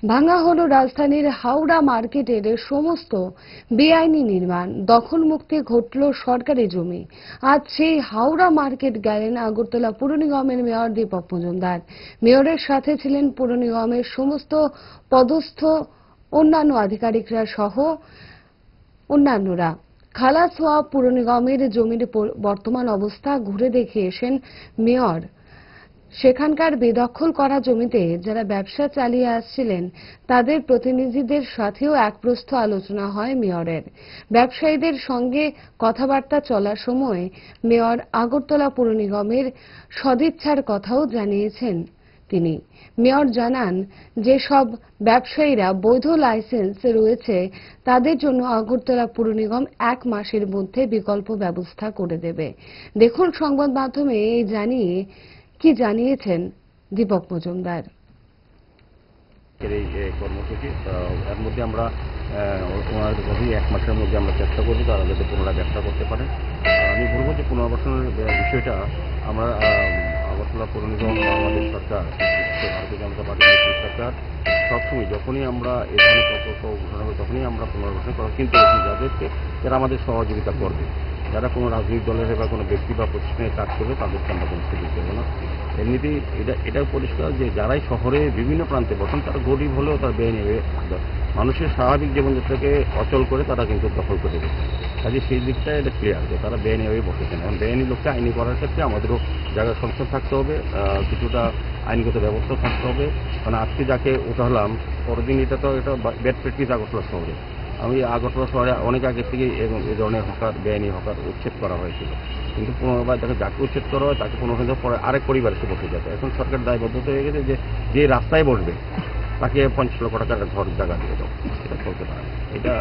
ভাঙা হলো রাজধানীর হাওড়া মার্কেটের সমস্ত বেআইনি নির্মাণ, দখলমুক্তি ঘটল সরকারি জমি। আজ সেই হাওড়া মার্কেট গেলেন আগরতলা পুর নিগমের মেয়র দীপক মজুমদার। মেয়রের সাথে ছিলেন পুর নিগমের সমস্ত পদস্থ অন্যান্য আধিকারিকরা সহ অন্যান্যরা। খালাস হওয়া পুর নিগমের জমির বর্তমান অবস্থা ঘুরে দেখে এসেন মেয়র। সেখানকার বেদখল করা জমিতে যারা ব্যবসা চালিয়ে আসছিলেন তাদের প্রতিনিধিদের সাথেও এক প্রস্থ আলোচনা হয় মেয়রের। ব্যবসায়ীদের সঙ্গে কথাবার্তা চলার সময় মেয়র আগরতলা পুর নিগমের সদিচ্ছার কথাও জানিয়েছেন তিনি। মেয়র জানান যে সব ব্যবসায়ীরা বৈধ লাইসেন্স রয়েছে তাদের জন্য আগরতলা পুর নিগম 1 মাসের মধ্যে বিকল্প ব্যবস্থা করে দেবে। দেখুন সংবাদ মাধ্যমে জানিয়ে কি জানিয়েছেন দীপক মজুমদার। এই কর্মসূচি এর মধ্যে আমরা ওনাদের 1 মাসের মধ্যে আমরা চেষ্টা করব তারা যাতে পুনরায় ব্যবসা করতে পারে। আমি বলবো যে পুনর্বাসনের বিষয়টা আমরা আগরতলা পৌর নিগম আমাদের সরকার ভারতীয় জনতা পার্টির সরকার সবসময় যখনই আমরা এই ধরনের প্রকল্প ঘোষণা করি তখনই আমরা পুনর্বাসন করার চিন্তা করছি যাদেরকে যারা আমাদের সহযোগিতা করবে, যারা কোনো রাজনৈতিক দলের বা কোনো ব্যক্তি বা প্রতিষ্ঠানে কাজ করবে তাদেরকে আমরা কোনো সুযোগ দেবো না। এমনিতেই এটাও পরিষ্কার যে যারাই শহরে বিভিন্ন প্রান্তে বসেন তারা গরিব হলেও তারা বেআইনি মানুষের স্বাভাবিক জীবনযাত্রাকে অচল করে তারা কিন্তু দখল করে দেবে। কাজে সেই দিকটা এটা ক্লিয়ার যে তারা বেআইনিভাবে বসেছেন। এবং বেআইনি লোককে আইনি করার ক্ষেত্রে আমাদেরও জায়গা সংস্থান থাকতে হবে, কিছুটা আইনগত ব্যবস্থা থাকতে হবে। মানে আজকে যাকে উঠালাম পরের দিন এটা ব্যাড প্র্যাকটিস আগরতলা শহরে। আমি আগরতলা শহরে অনেক আগে থেকে এই ধরনের হকার বেআইনি হকার উচ্ছেদ করা হয়েছিল, কিন্তু পুনর্বার যাকে উচ্ছেদ করা হয় তাকে পুনর্বার পরে আরেক পরিবার এসে বসে যাবে। এখন সরকার দায়বদ্ধতা হয়ে গেছে যে রাস্তায় বসবে তাকে 50 লক্ষ টাকার ঘর জায়গা দিয়ে দাও, এটা চলতে পারে। এটা